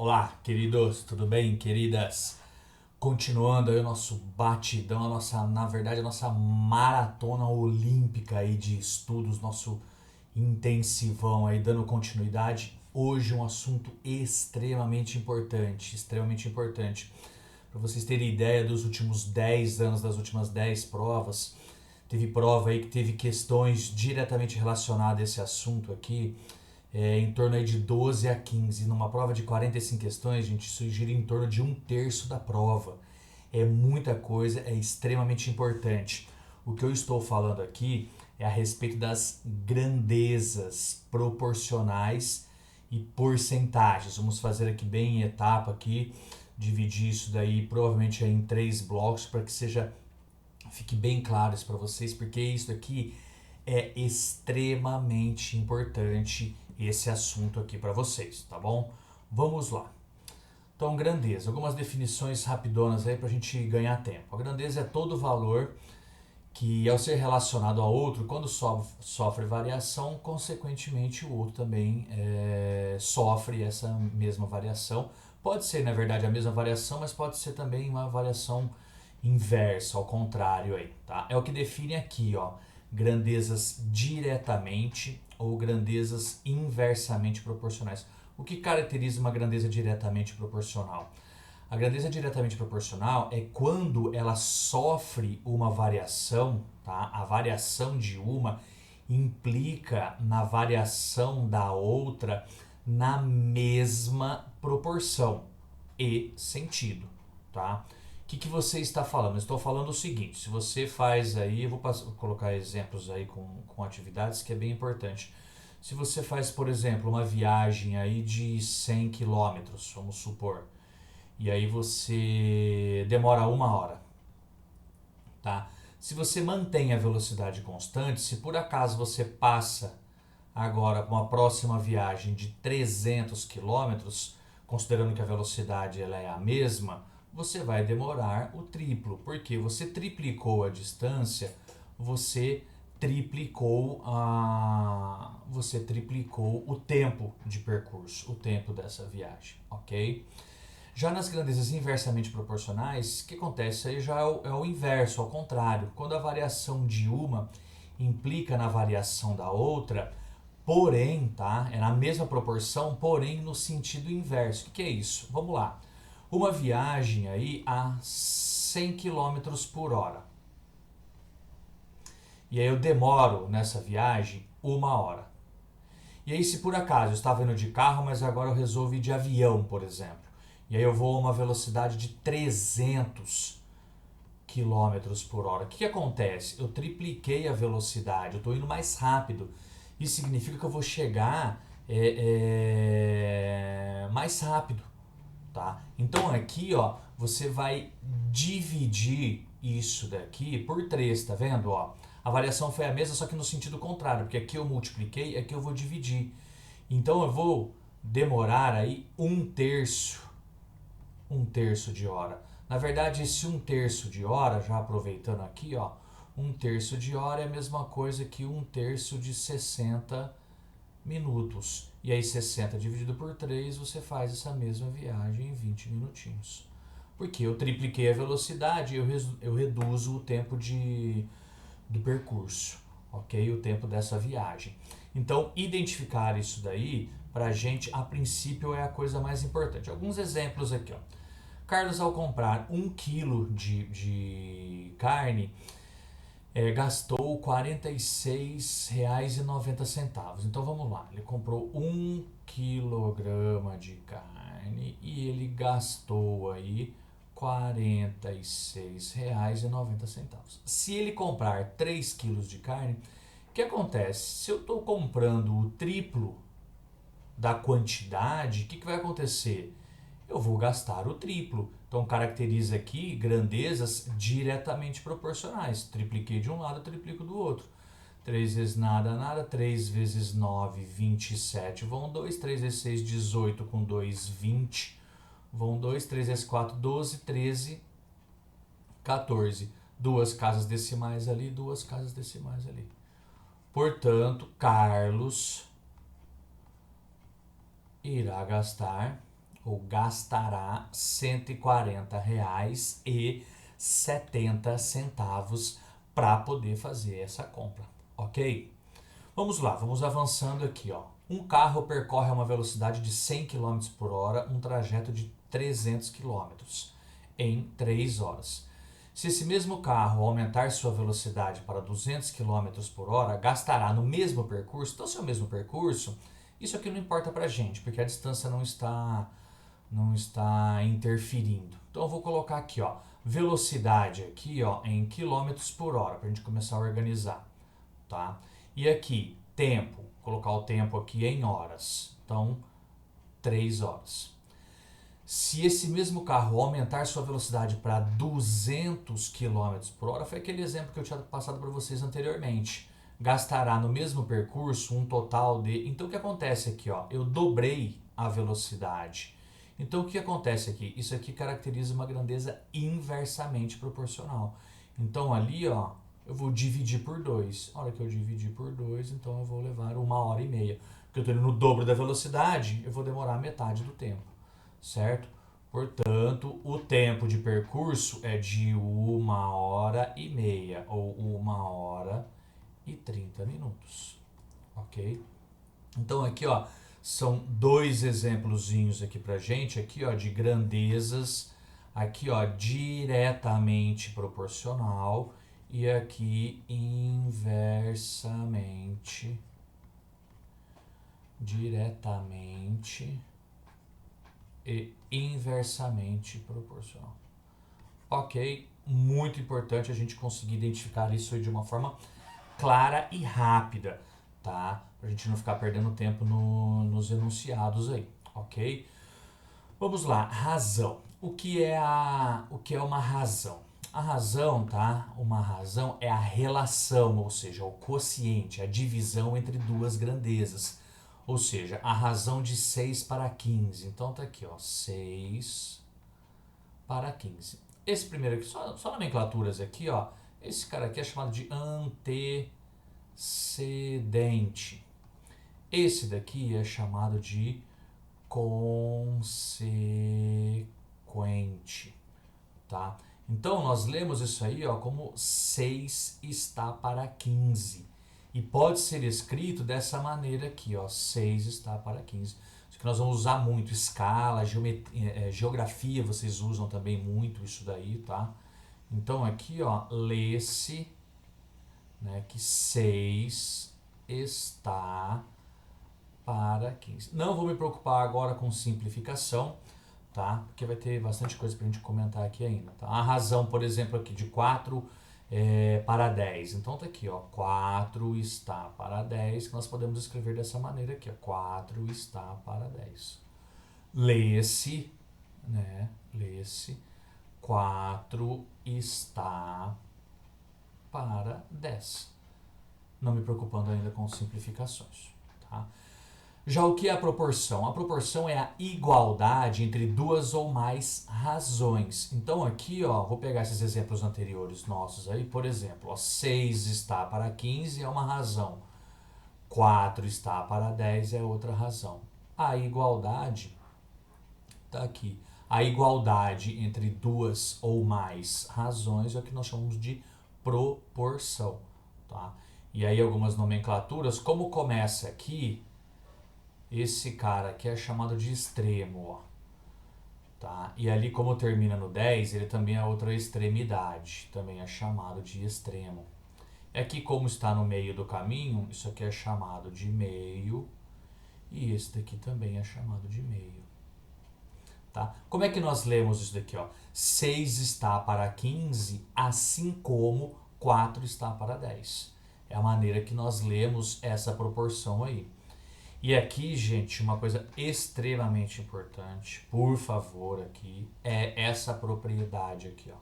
Olá, queridos, tudo bem, queridas? Continuando aí o nosso batidão, a nossa maratona olímpica aí de estudos, nosso intensivão aí dando continuidade. Hoje um assunto extremamente importante. Para vocês terem ideia dos últimos 10 anos, das últimas 10 provas, teve prova aí que teve questões diretamente relacionadas a esse assunto aqui, em torno aí de 12 a 15. Numa prova de 45 questões, gente, isso gira em torno de um terço da prova. É muita coisa, é extremamente importante. O que eu estou falando aqui é a respeito das grandezas proporcionais e porcentagens. Vamos fazer aqui bem em etapa aqui, dividir isso daí provavelmente em 3 blocos para que fique bem claro isso para vocês, porque isso aqui é extremamente importante, esse assunto aqui para vocês, tá bom? Vamos lá. Então, grandeza, algumas definições rapidonas aí para a gente ganhar tempo. A grandeza é todo valor que, ao ser relacionado a outro, quando sofre variação, consequentemente o outro também sofre essa mesma variação. Pode ser, na verdade, a mesma variação, mas pode ser também uma variação inversa, ao contrário aí, tá? É o que define aqui, ó, grandezas diretamente ou grandezas inversamente proporcionais. O que caracteriza uma grandeza diretamente proporcional? A grandeza diretamente proporcional é quando ela sofre uma variação, tá? A variação de uma implica na variação da outra na mesma proporção e sentido, tá? O que você está falando? Eu estou falando o seguinte: se você faz aí, eu vou colocar exemplos aí com atividades que é bem importante. Se você faz, por exemplo, uma viagem aí de 100 quilômetros, vamos supor, e aí você demora 1 hora, tá? Se você mantém a velocidade constante, se por acaso você passa agora para uma próxima viagem de 300 quilômetros, considerando que a velocidade ela é a mesma, você vai demorar o triplo, porque você triplicou a distância, você triplicou o tempo de percurso, o tempo dessa viagem, ok? Já nas grandezas inversamente proporcionais, o que acontece? Aí já é o inverso, ao contrário. Quando a variação de uma implica na variação da outra, porém, tá? É na mesma proporção, porém no sentido inverso. O que é isso? Vamos lá. Uma viagem aí a 100 quilômetros por hora. E aí eu demoro nessa viagem 1 hora. E aí, se por acaso eu estava indo de carro, mas agora eu resolvo ir de avião, por exemplo. E aí eu vou a uma velocidade de 300 quilômetros por hora. O que acontece? Eu tripliquei a velocidade, eu estou indo mais rápido. Isso significa que eu vou chegar mais rápido, tá? Então aqui, ó, você vai dividir isso daqui por 3, tá vendo? Ó, a variação foi a mesma, só que no sentido contrário, porque aqui eu multipliquei, aqui eu vou dividir. Então eu vou demorar aí um terço de hora. Na verdade, esse um terço de hora, já aproveitando aqui, ó, um terço de hora é a mesma coisa que um terço de 60 minutos. E aí 60 dividido por 3, você faz essa mesma viagem em 20 minutinhos. Porque eu tripliquei a velocidade, eu reduzo o tempo do percurso, ok? O tempo dessa viagem. Então, identificar isso daí, pra gente, a princípio, é a coisa mais importante. Alguns exemplos aqui, ó. Carlos, ao comprar 1 quilo de carne, gastou R$ 46,90. Então vamos lá, ele comprou 1 quilograma de carne e ele gastou aí R$ 46,90. Se ele comprar 3 quilos de carne, o que acontece? Se eu estou comprando o triplo da quantidade, o que vai acontecer? Eu vou gastar o triplo. Então caracteriza aqui grandezas diretamente proporcionais. Tripliquei de um lado, triplico do outro. 3 vezes nada, nada. 3 vezes 9, 27 vão 2. 3 vezes 6, 18 com 2, 20 vão 2. 3 vezes 4, 12. 13, 14. Duas casas decimais ali, duas casas decimais ali. Portanto, Carlos irá gastar ou gastará R$ 140,70 para poder fazer essa compra, ok? Vamos lá, vamos avançando aqui, ó. Um carro percorre a uma velocidade de 100 km por hora, um trajeto de 300 km em 3 horas. Se esse mesmo carro aumentar sua velocidade para 200 km por hora, gastará no mesmo percurso, então se é o mesmo percurso, isso aqui não importa pra gente, porque a distância não está interferindo. Então eu vou colocar aqui, ó, velocidade aqui, ó, em quilômetros por hora, para a gente começar a organizar, tá? E aqui, tempo, colocar o tempo aqui em horas, então 3 horas. Se esse mesmo carro aumentar sua velocidade para 200 km por hora, foi aquele exemplo que eu tinha passado para vocês anteriormente, gastará no mesmo percurso um total de... Então o que acontece aqui, ó, eu dobrei a velocidade. Então o que acontece aqui? Isso aqui caracteriza uma grandeza inversamente proporcional. Então ali, ó, eu vou dividir por 2. A hora que eu dividir por 2, então eu vou levar 1h30. Porque eu estou indo no dobro da velocidade, eu vou demorar metade do tempo, certo? Portanto, o tempo de percurso é de 1h30 ou 1h30, ok? Então aqui, ó, são dois exemplozinhos aqui pra gente, aqui, ó, de grandezas, aqui, ó, diretamente proporcional e aqui diretamente e inversamente proporcional. Ok? Muito importante a gente conseguir identificar isso aí de uma forma clara e rápida, tá? Pra gente não ficar perdendo tempo nos enunciados aí, ok? Vamos lá, razão. O que é uma razão? A razão, tá? Uma razão é a relação, ou seja, o quociente, a divisão entre duas grandezas. Ou seja, a razão de 6 para 15. Então tá aqui, ó, 6 para 15. Esse primeiro aqui, só nomenclaturas aqui, ó. Esse cara aqui é chamado de antecedente. Esse daqui é chamado de consequente, tá? Então nós lemos isso aí, ó, como 6 está para 15. E pode ser escrito dessa maneira aqui, ó, 6 está para 15. Isso que nós vamos usar muito, escala, geografia, vocês usam também muito isso daí, tá? Então aqui, ó, lê-se, né, que 6 está para 15. Não vou me preocupar agora com simplificação, tá? Porque vai ter bastante coisa pra gente comentar aqui ainda, tá? A razão, por exemplo, aqui de 4 para 10. Então tá aqui, ó, 4 está para 10, que nós podemos escrever dessa maneira aqui, ó, 4 está para 10. Lê-se, né? Lê-se 4 está para 10. Não me preocupando ainda com simplificações, tá? Já o que é a proporção? A proporção é a igualdade entre duas ou mais razões. Então aqui, ó, vou pegar esses exemplos anteriores nossos aí, por exemplo, ó, 6 está para 15 é uma razão, 4 está para 10 é outra razão. A igualdade está aqui. A igualdade entre duas ou mais razões é o que nós chamamos de proporção, tá? E aí algumas nomenclaturas, como começa aqui, esse cara aqui é chamado de extremo, ó, tá? E ali como termina no 10, ele também é outra extremidade, também é chamado de extremo. Aqui como está no meio do caminho, isso aqui é chamado de meio e esse daqui também é chamado de meio. Tá? Como é que nós lemos isso daqui? Ó? 6 está para 15, assim como 4 está para 10. É a maneira que nós lemos essa proporção aí. E aqui, gente, uma coisa extremamente importante, por favor, aqui, é essa propriedade aqui, ó.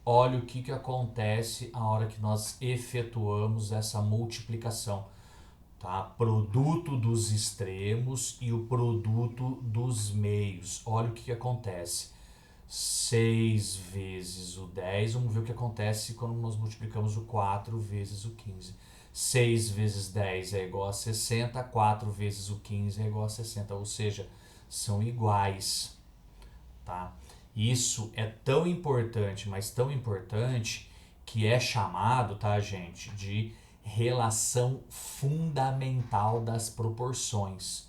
Olha o que acontece a hora que nós efetuamos essa multiplicação, tá? Produto dos extremos e o produto dos meios. Olha o que acontece. 6 vezes o 10, vamos ver o que acontece quando nós multiplicamos o 4 vezes o 15. 6 vezes 10 é igual a 60, 4 vezes o 15 é igual a 60, ou seja, são iguais, tá? Isso é tão importante, mas tão importante, que é chamado, tá, gente, de relação fundamental das proporções,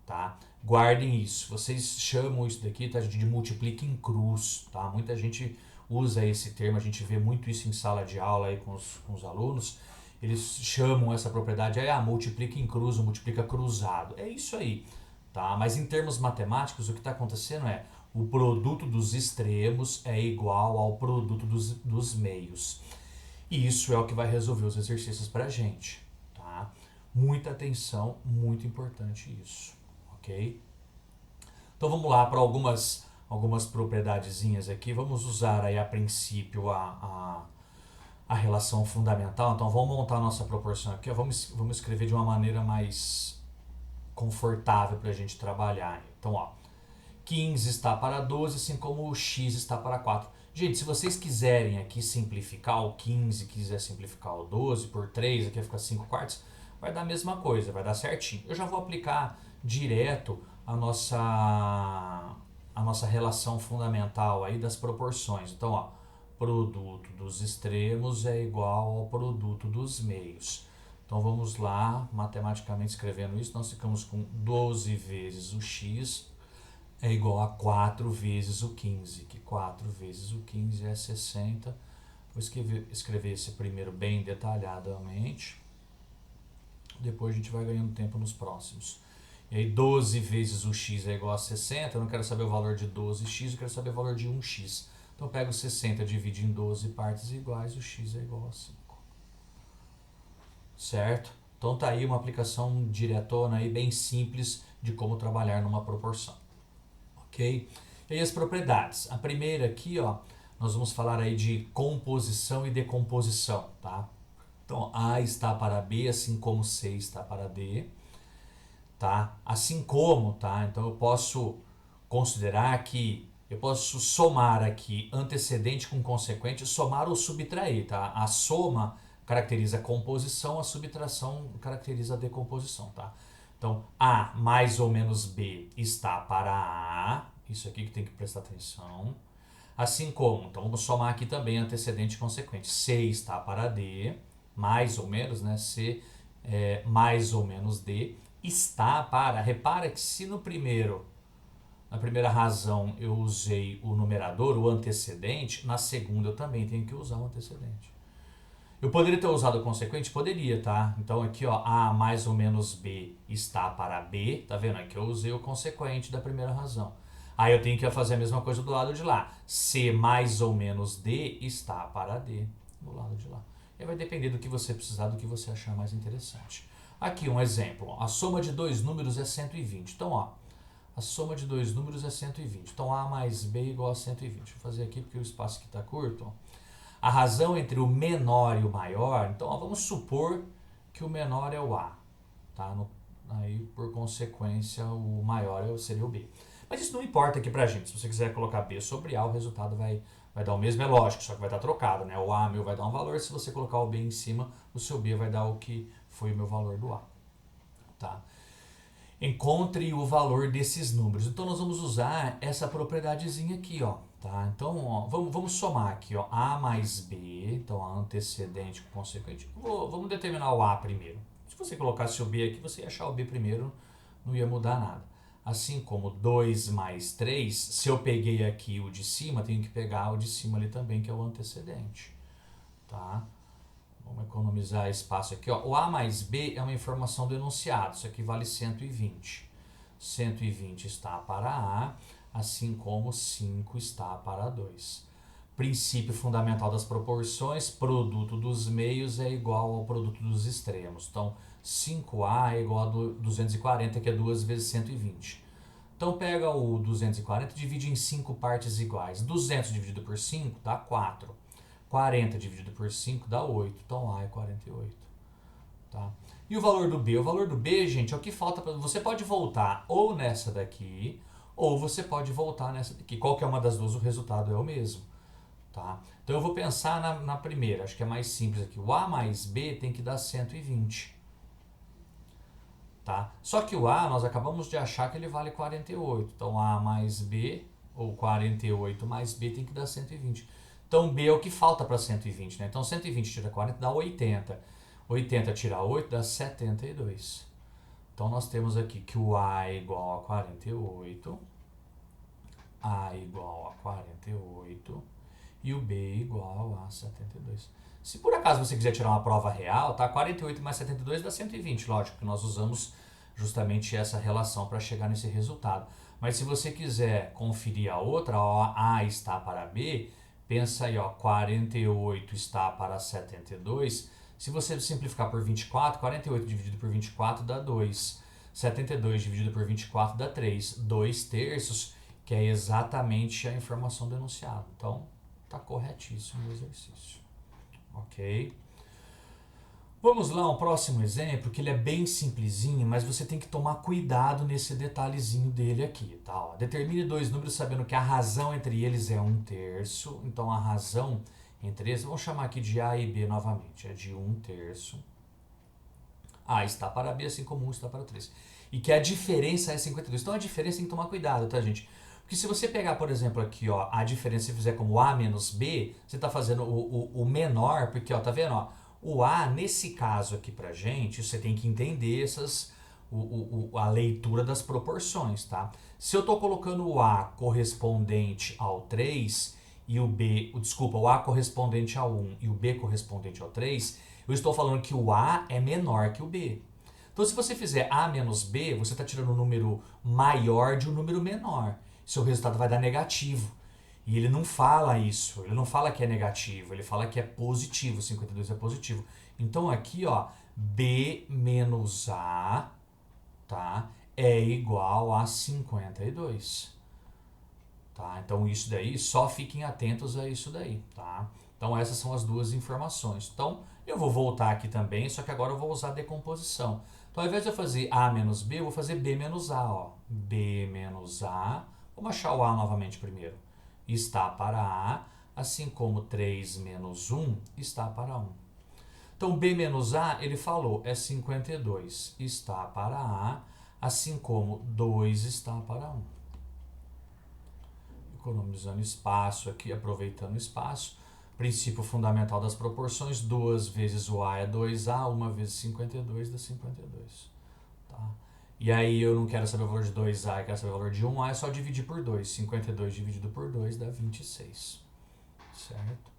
tá? Guardem isso. Vocês chamam isso daqui, tá, gente, de multiplica em cruz, tá? Muita gente usa esse termo, a gente vê muito isso em sala de aula aí com os alunos. Eles chamam essa propriedade aí, multiplica em cruz ou multiplica cruzado. É isso aí, tá? Mas em termos matemáticos, o que está acontecendo é o produto dos extremos é igual ao produto dos meios. E isso é o que vai resolver os exercícios para a gente, tá? Muita atenção, muito importante isso, ok? Então vamos lá para algumas propriedadezinhas aqui. Vamos usar aí a princípio a relação fundamental. Então vamos montar a nossa proporção aqui. Ó. Vamos escrever de uma maneira mais confortável para a gente trabalhar. Então, ó, 15 está para 12, assim como o x está para 4. Gente, se vocês quiserem aqui simplificar o 15, quiser simplificar o 12 por 3, aqui vai ficar 5 quartos, vai dar a mesma coisa, vai dar certinho. Eu já vou aplicar direto a nossa relação fundamental aí das proporções. Então, ó, produto dos extremos é igual ao produto dos meios. Então vamos lá, matematicamente escrevendo isso, nós ficamos com 12 vezes o x é igual a 4 vezes o 15, que 4 vezes o 15 é 60. Vou escrever esse primeiro bem detalhadamente, depois a gente vai ganhando tempo nos próximos. E aí 12 vezes o x é igual a 60, eu não quero saber o valor de 12x, eu quero saber o valor de 1x. Então eu pego 60, divido em 12 partes iguais, o x é igual a 5. Certo? Então tá aí uma aplicação diretona aí, bem simples de como trabalhar numa proporção. Ok? E aí as propriedades. A primeira aqui, ó, nós vamos falar aí de composição e decomposição, tá? Então A está para B, assim como C está para D, tá? Assim como, tá? Então eu posso considerar que eu posso somar aqui antecedente com consequente, somar ou subtrair, tá? A soma caracteriza a composição, a subtração caracteriza a decomposição, tá? Então, A mais ou menos B está para A, isso aqui que tem que prestar atenção. Assim como, então vamos somar aqui também antecedente e consequente. C está para D, mais ou menos, né? C é mais ou menos D, está para, repara que se na primeira razão eu usei o numerador, o antecedente, na segunda eu também tenho que usar o antecedente. Eu poderia ter usado o consequente? Poderia, tá? Então aqui, ó, A mais ou menos B está para B, tá vendo? Aqui eu usei o consequente da primeira razão. Aí eu tenho que fazer a mesma coisa do lado de lá. C mais ou menos D está para D, do lado de lá. E vai depender do que você precisar, do que você achar mais interessante. Aqui um exemplo, ó. A soma de dois números é 120. Então, ó, a soma de dois números é 120. Então, A mais B é igual a 120. Vou fazer aqui porque o espaço aqui está curto, ó. A razão entre o menor e o maior, então ó, vamos supor que o menor é o A, tá? Aí, por consequência, o maior seria o B. Mas isso não importa aqui pra gente. Se você quiser colocar B sobre A, o resultado vai dar o mesmo, é lógico, só que vai estar trocado, né? O A meu vai dar um valor, se você colocar o B em cima, o seu B vai dar o que foi o meu valor do A, tá? Encontre o valor desses números. Então nós vamos usar essa propriedadezinha aqui, ó, tá? Então, ó, vamos somar aqui, ó, A mais B, então a antecedente com consequente. Vamos determinar o A primeiro. Se você colocasse o B aqui, você ia achar o B primeiro, não ia mudar nada. Assim como 2 mais 3, se eu peguei aqui o de cima, tenho que pegar o de cima ali também, que é o antecedente, tá? Vamos economizar espaço aqui, ó. O A mais B é uma informação do enunciado, isso aqui vale 120. 120 está para A, assim como 5 está para 2. Princípio fundamental das proporções, produto dos meios é igual ao produto dos extremos. Então, 5A é igual a 240, que é 2 vezes 120. Então, pega o 240 e divide em 5 partes iguais. 200 dividido por 5 dá 4. 40 dividido por 5 dá 8. Então, A é 48. Tá? E o valor do B? O valor do B, gente, é o que falta para... Você pode voltar ou nessa daqui, ou você pode voltar nessa daqui. Qualquer uma das duas, o resultado é o mesmo. Tá? Então eu vou pensar na primeira, acho que é mais simples aqui. O A mais B tem que dar 120. Tá? Só que o A, nós acabamos de achar que ele vale 48. Então A mais B, ou 48 mais B, tem que dar 120. Então B é o que falta para 120. Né? Então 120 tira 40 dá 80. 80 tira 8 dá 72. Então nós temos aqui que o A é igual a 48. A é igual a 48. E o B é igual a 72. Se por acaso você quiser tirar uma prova real, tá? 48 mais 72 dá 120, lógico, que nós usamos justamente essa relação para chegar nesse resultado. Mas se você quiser conferir a outra, ó, A está para B, pensa aí, ó, 48 está para 72. Se você simplificar por 24, 48 dividido por 24 dá 2. 72 dividido por 24 dá 3. 2 terços, que é exatamente a informação do enunciado. Então, está corretíssimo o exercício. Ok? Vamos lá, um próximo exemplo, que ele é bem simplesinho, mas você tem que tomar cuidado nesse detalhezinho dele aqui, tá? Ó, determine dois números sabendo que a razão entre eles é 1/3. Então, a razão entre eles, vamos chamar aqui de A e B novamente, é de 1/3. A está para B, assim como 1 está para 3. E que a diferença é 52. Então, a diferença tem que tomar cuidado, tá, gente? Porque se você pegar, por exemplo, aqui, ó, a diferença e fizer como A menos B, você está fazendo o menor, porque, ó, tá vendo, ó? O A, nesse caso aqui pra gente, você tem que entender a leitura das proporções, tá? Se eu estou colocando o A correspondente ao 3 e o B, desculpa, o A correspondente ao 1 e o B correspondente ao 3, eu estou falando que o A é menor que o B. Então, se você fizer A menos B, você está tirando um número maior de um número menor. Seu resultado vai dar negativo. E ele não fala isso, ele não fala que é negativo, ele fala que é positivo, 52 é positivo. Então aqui, ó, B menos A, tá, é igual a 52. Tá? Então isso daí, só fiquem atentos a isso daí, tá? Então essas são as duas informações. Então eu vou voltar aqui também, só que agora eu vou usar a decomposição. Então ao invés de eu fazer A menos B, eu vou fazer B menos A, ó. B menos A, vamos achar o A novamente primeiro. Está para A, assim como 3 menos 1 está para 1. Então, B menos A, ele falou, é 52. Está para A, assim como 2 está para 1. Economizando espaço aqui, aproveitando espaço. Princípio fundamental das proporções, 2 vezes o A é 2A, 1 vezes 52 dá 52. Tá? E aí eu não quero saber o valor de 2A, eu quero saber o valor de 1A, é só dividir por 2. 52 dividido por 2 dá 26. Certo?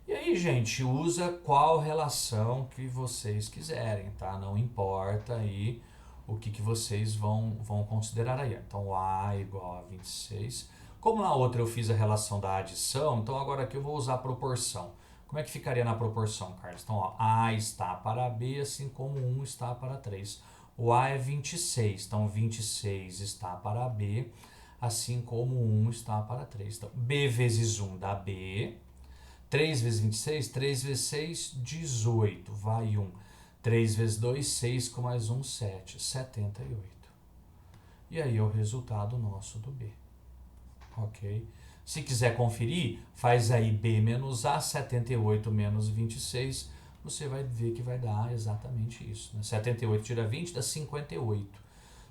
E aí, gente, usa qual relação que vocês quiserem, tá? Não importa aí o que vocês vão considerar aí. Então, A igual a 26. Como na outra eu fiz a relação da adição, então agora aqui eu vou usar a proporção. Como é que ficaria na proporção, Carlos? Então, ó, A está para B, assim como 1 está para 3. O A é 26, então 26 está para B, assim como 1 está para 3. Então, B vezes 1 dá B. 3 vezes 26, 3 vezes 6, 18. Vai 1. 3 vezes 2, 6 com mais 1, 7. 78. E aí é o resultado nosso do B. Ok? Se quiser conferir, faz aí B menos A, 78 menos 26. Você vai ver que vai dar exatamente isso. Né? 78 tira 20 dá 58.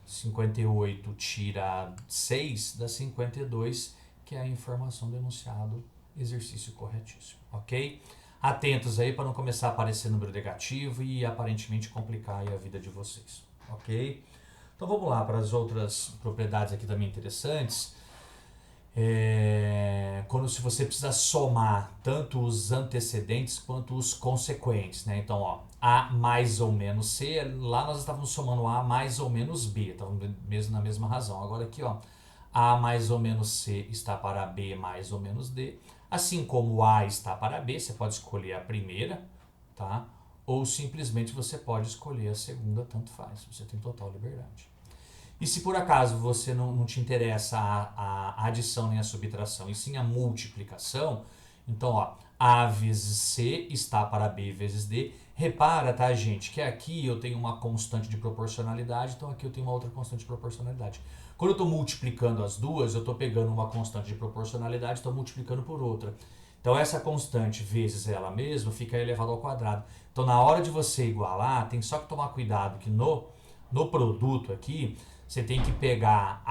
58 tira 6 dá 52, que é a informação do enunciado. Exercício corretíssimo, ok? Atentos aí para não começar a aparecer número negativo e aparentemente complicar aí a vida de vocês, ok? Então vamos lá para as outras propriedades aqui também interessantes. Se você precisa somar tanto os antecedentes quanto os consequentes, né? Então, ó, A mais ou menos C, lá nós estávamos somando A mais ou menos B, estávamos mesmo na mesma razão. Agora aqui, ó, A mais ou menos C está para B mais ou menos D. Assim como A está para B, você pode escolher a primeira, tá? Ou simplesmente você pode escolher a segunda, tanto faz. Você tem total liberdade. E se por acaso você não te interessa a adição nem a subtração, e sim a multiplicação, então, ó, A vezes C está para B vezes D. Repara, tá, gente, que aqui eu tenho uma constante de proporcionalidade, então aqui eu tenho uma outra constante de proporcionalidade. Quando eu estou multiplicando as duas, eu estou pegando uma constante de proporcionalidade e estou multiplicando por outra. Então essa constante vezes ela mesma fica elevado ao quadrado. Então na hora de você igualar, tem só que tomar cuidado que no produto aqui, você tem que pegar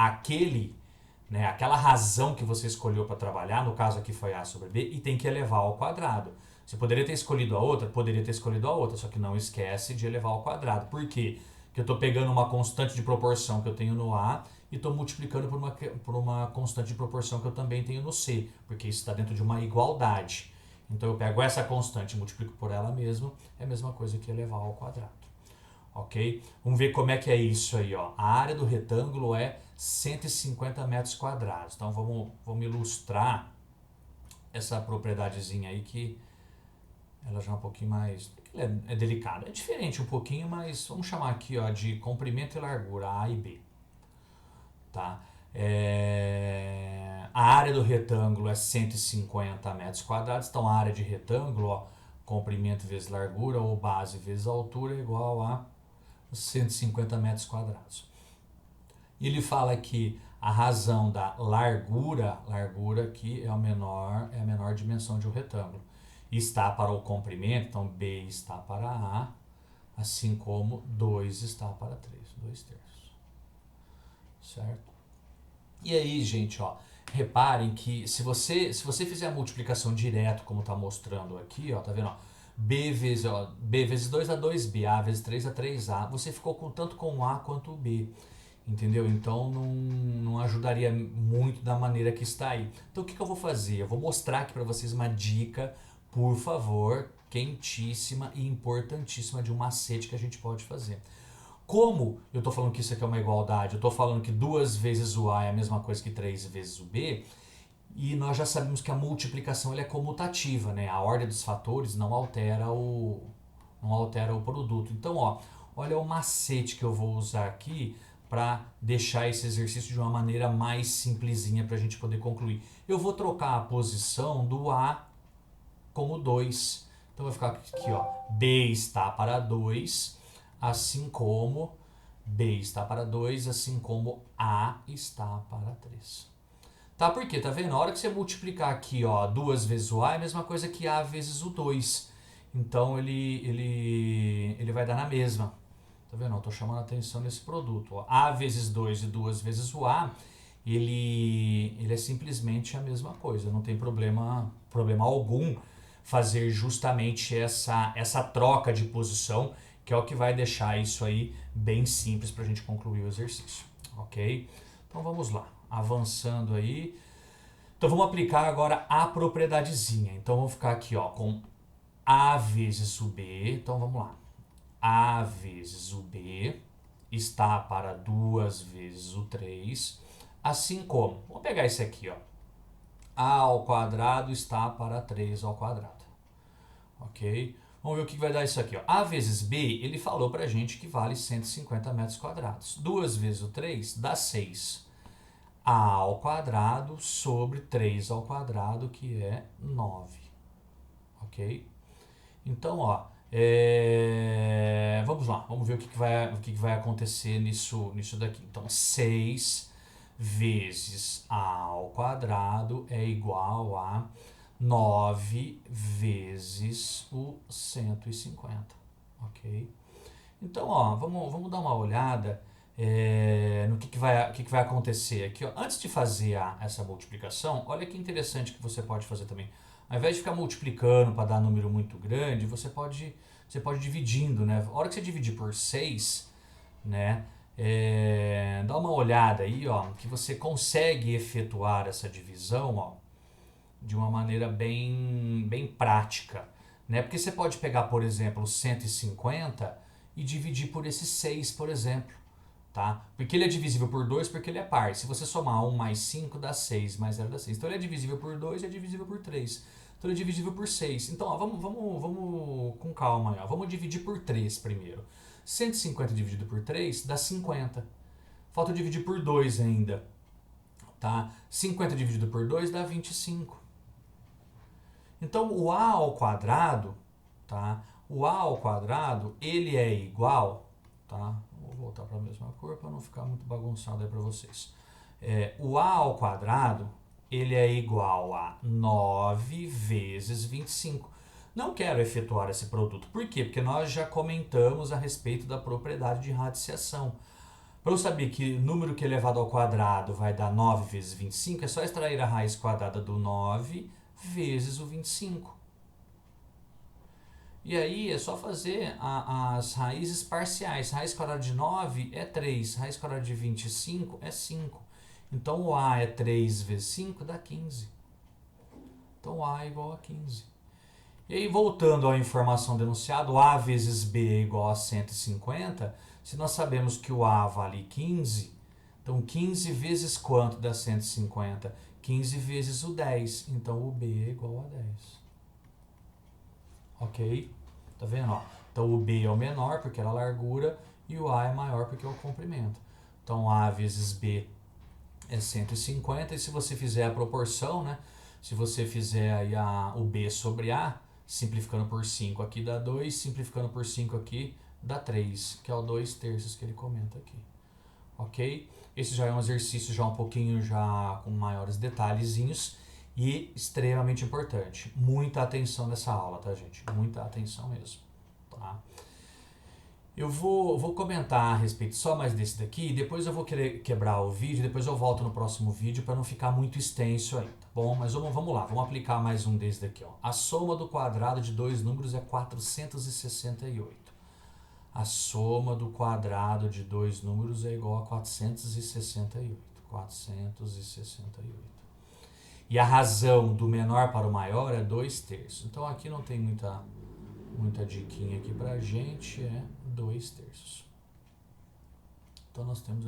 né, aquela razão que você escolheu para trabalhar, no caso aqui foi A sobre B, e tem que elevar ao quadrado. Você poderia ter escolhido a outra? Poderia ter escolhido a outra, só que não esquece de elevar ao quadrado. Por quê? Porque eu estou pegando uma constante de proporção que eu tenho no A e estou multiplicando por uma constante de proporção que eu também tenho no C, porque isso está dentro de uma igualdade. Então eu pego essa constante e multiplico por ela mesma, é a mesma coisa que elevar ao quadrado. Ok? Vamos ver como é que é isso aí, ó. A área do retângulo é 150 metros quadrados. Então vamos ilustrar essa propriedadezinha aí que ela já é um pouquinho mais... é delicada. É diferente um pouquinho, mas vamos chamar aqui, ó, de comprimento e largura, A e B. Tá? A área do retângulo é 150 metros quadrados. Então a área de retângulo, ó, comprimento vezes largura ou base vezes altura é igual a 150 metros quadrados. E ele fala que a razão da largura aqui é a menor dimensão de um retângulo. Está para o comprimento, então B está para A, assim como 2 está para 3, 2/3. Certo? E aí, gente, ó, reparem que se você fizer a multiplicação direto, como está mostrando aqui, ó, tá vendo? Ó, B vezes 2 dá 2B, A vezes 3 dá 3A. Você ficou tanto com o A quanto o B. Entendeu? Então não ajudaria muito da maneira que está aí. Então o que eu vou fazer? Eu vou mostrar aqui para vocês uma dica, por favor, quentíssima e importantíssima de um macete que a gente pode fazer. Como eu estou falando que isso aqui é uma igualdade, eu estou falando que 2 vezes o A é a mesma coisa que 3 vezes o B, e nós já sabemos que a multiplicação ela é comutativa, né? A ordem dos fatores não altera o produto. Então, ó, olha o macete que eu vou usar aqui para deixar esse exercício de uma maneira mais simplesinha para a gente poder concluir. Eu vou trocar a posição do A como 2. Então vai ficar aqui, ó, B está para 2, assim como B está para 2, assim como A está para 3. Tá? Por quê? Tá vendo? Na hora que você multiplicar aqui, ó, 2 vezes o A é a mesma coisa que A vezes o 2. Então ele vai dar na mesma. Tá vendo? Eu tô chamando a atenção nesse produto. Ó. A vezes 2 e 2 vezes o A, ele é simplesmente a mesma coisa. Não tem problema algum fazer justamente essa troca de posição, que é o que vai deixar isso aí bem simples para a gente concluir o exercício. Ok? Então vamos lá. Avançando aí. Então vamos aplicar agora a propriedadezinha. Então vamos ficar aqui, ó, com A vezes o B. Então vamos lá. A vezes o B está para 2 vezes o 3, assim como, vamos pegar esse aqui, ó, A ao quadrado está para 3 ao quadrado, ok? Vamos ver o que vai dar isso aqui, ó. A vezes B, ele falou pra gente que vale 150 metros quadrados. 2 vezes o 3 dá 6. A ao quadrado sobre 3 ao quadrado, que é 9, ok? Então, ó, vamos lá, vamos ver o que vai acontecer nisso daqui. Então, 6 vezes A ao quadrado é igual a 9 vezes o 150, ok? Então, ó, vamos dar uma olhada no que vai acontecer aqui. Ó. Antes de fazer essa multiplicação, olha que interessante que você pode fazer também. Ao invés de ficar multiplicando para dar número muito grande, você pode ir dividindo, né? A hora que você dividir por 6, né? Dá uma olhada aí, ó, que você consegue efetuar essa divisão, ó, de uma maneira bem prática, né? Porque você pode pegar, por exemplo, 150 e dividir por esse 6, por exemplo, tá? Porque ele é divisível por 2 porque ele é par. Se você somar 1 mais 5 dá 6, mais 0 dá 6. Então ele é divisível por 2 e é divisível por 3. Então ele é divisível por 6. Então, ó, vamos com calma aí, ó. Vamos dividir por 3 primeiro. 150 dividido por 3 dá 50. Falta dividir por 2 ainda, tá? 50 dividido por 2 dá 25. Então o A ao quadrado, tá? O A ao quadrado, ele é igual, tá? Vou voltar para a mesma cor para não ficar muito bagunçado aí para vocês. O A ao quadrado, ele é igual a 9 vezes 25. Não quero efetuar esse produto. Por quê? Porque nós já comentamos a respeito da propriedade de radiciação. Para eu saber que o número que é elevado ao quadrado vai dar 9 vezes 25, é só extrair a raiz quadrada do 9 vezes o 25. E aí é só fazer as raízes parciais. Raiz quadrada de 9 é 3, raiz quadrada de 25 é 5. Então o A é 3 vezes 5 dá 15. Então o A é igual a 15. E aí voltando à informação denunciada, o A vezes B é igual a 150. Se nós sabemos que o A vale 15, então 15 vezes quanto dá 150? 15 vezes o 10. Então o B é igual a 10. Ok? Tá vendo? Ó? Então o B é o menor porque é a largura e o A é maior porque é o comprimento. Então A vezes B é 150 e se você fizer a proporção, né? Se você fizer aí o B sobre A, simplificando por 5 aqui dá 2, simplificando por 5 aqui dá 3, que é o 2/3 que ele comenta aqui. Ok? Esse já é um exercício já um pouquinho já com maiores detalhezinhos. E extremamente importante, muita atenção nessa aula, tá, gente? Muita atenção mesmo, tá? Eu vou comentar a respeito só mais desse daqui, depois eu vou querer quebrar o vídeo, depois eu volto no próximo vídeo para não ficar muito extenso aí, tá bom? Mas vamos lá, vamos aplicar mais um desse daqui, ó. A soma do quadrado de dois números é 468. A soma do quadrado de dois números é igual a 468. 468. E a razão do menor para o maior é 2/3. Então aqui não tem muita diquinha aqui pra gente, é 2/3. Então nós temos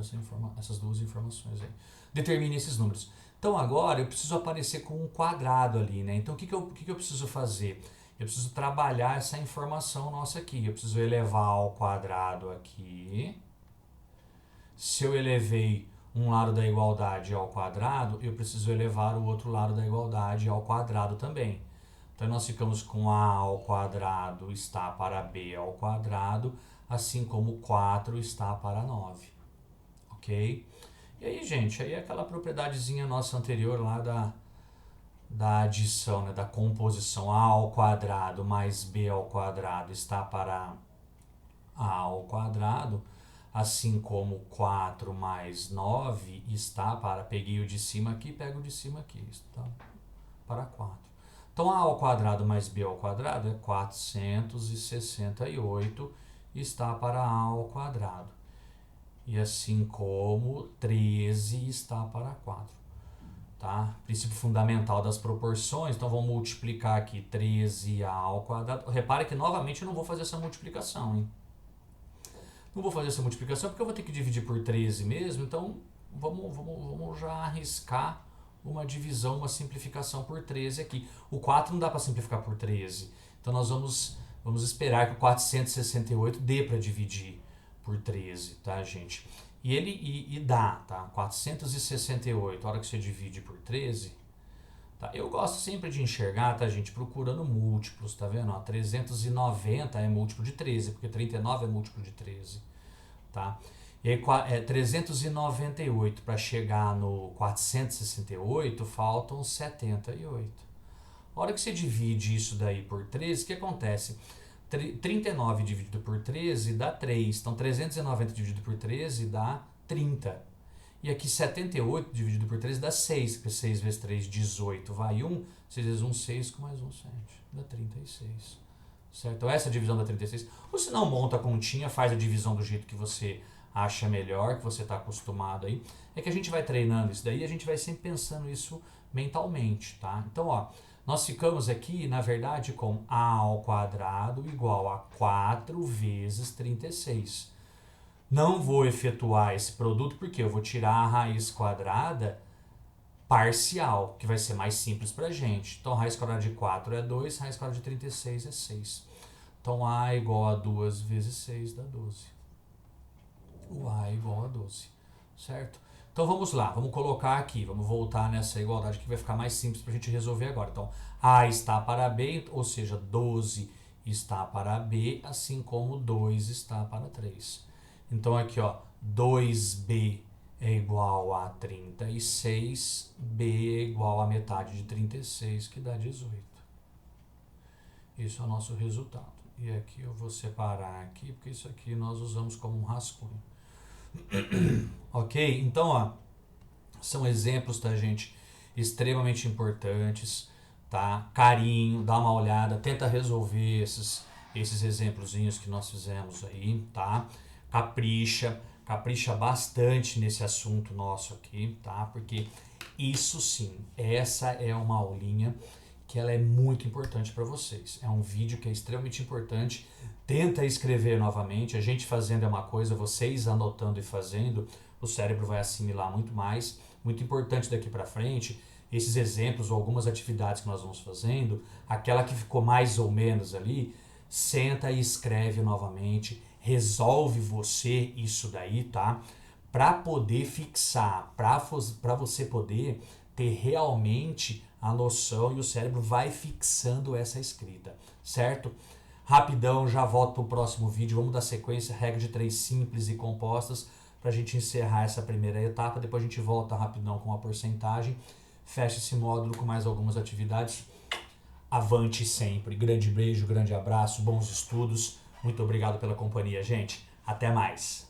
essas duas informações aí. Determine esses números. Então agora eu preciso aparecer com um quadrado ali, né? Então o que eu preciso fazer? Eu preciso trabalhar essa informação nossa aqui. Eu preciso elevar ao quadrado aqui. Se eu elevei um lado da igualdade ao quadrado, eu preciso elevar o outro lado da igualdade ao quadrado também. Então nós ficamos com A ao quadrado está para B ao quadrado, assim como 4 está para 9. Ok? E aí, gente, aí é aquela propriedadezinha nossa anterior lá da adição, né, da composição. A ao quadrado mais B ao quadrado está para A ao quadrado. Assim como 4 mais 9 está para... Peguei o de cima aqui, pego o de cima aqui. Está para 4. Então, A ao quadrado mais B ao quadrado é 468. Está para A ao quadrado. E assim como 13 está para 4. Tá? Princípio fundamental das proporções. Então, vamos multiplicar aqui 13A ao quadrado. Repare que, novamente, eu não vou fazer essa multiplicação, hein? Não vou fazer essa multiplicação porque eu vou ter que dividir por 13 mesmo, então vamos já arriscar uma divisão, uma simplificação por 13 aqui. O 4 não dá para simplificar por 13, então nós vamos esperar que o 468 dê para dividir por 13, tá, gente? E dá, tá? 468, a hora que você divide por 13... Tá? Eu gosto sempre de enxergar, tá, gente, procurando múltiplos, tá vendo? Ó, 390 é múltiplo de 13, porque 39 é múltiplo de 13, tá? E aí, 398 para chegar no 468, faltam 78. A hora que você divide isso daí por 13, o que acontece? 39 dividido por 13 dá 3, então 390 dividido por 13 dá 30. E aqui 78 dividido por 13 dá 6, porque 6 vezes 3, 18, vai 1, 6 vezes 1, 6, com mais 1, 7, dá 36. Certo? Então essa é a divisão dá 36. Ou se não, monta a continha, faz a divisão do jeito que você acha melhor, que você está acostumado aí. É que a gente vai treinando isso daí, a gente vai sempre pensando isso mentalmente, tá? Então, ó, nós ficamos aqui, na verdade, com A ao quadrado igual a 4 vezes 36. Não vou efetuar esse produto porque eu vou tirar a raiz quadrada parcial, que vai ser mais simples para a gente. Então, raiz quadrada de 4 é 2, raiz quadrada de 36 é 6. Então, A é igual a 2 vezes 6 dá 12. O A é igual a 12, certo? Então, vamos lá, vamos colocar aqui, vamos voltar nessa igualdade que vai ficar mais simples para a gente resolver agora. Então, A está para B, ou seja, 12 está para B, assim como 2 está para 3. Então aqui, ó, 2B é igual a 36, B é igual a metade de 36, que dá 18. Isso é o nosso resultado. E aqui eu vou separar aqui, porque isso aqui nós usamos como um rascunho. Ok? Então, ó, são exemplos, tá, gente? Extremamente importantes, tá? Carinho, dá uma olhada, tenta resolver esses exemplozinhos que nós fizemos aí, tá? Capricha bastante nesse assunto nosso aqui, tá? Porque isso sim, essa é uma aulinha que ela é muito importante para vocês. É um vídeo que é extremamente importante. Tenta escrever novamente. A gente fazendo é uma coisa, vocês anotando e fazendo, o cérebro vai assimilar muito mais. Muito importante daqui para frente, esses exemplos ou algumas atividades que nós vamos fazendo, aquela que ficou mais ou menos ali, senta e escreve novamente, resolve você isso daí, tá? Para poder fixar, para você poder ter realmente a noção e o cérebro vai fixando essa escrita, certo? Rapidão, já volto pro próximo vídeo, vamos dar sequência, regra de 3 simples e compostas, para a gente encerrar essa primeira etapa, depois a gente volta rapidão com a porcentagem, fecha esse módulo com mais algumas atividades. Avante sempre, grande beijo, grande abraço, bons estudos, muito obrigado pela companhia, gente, até mais!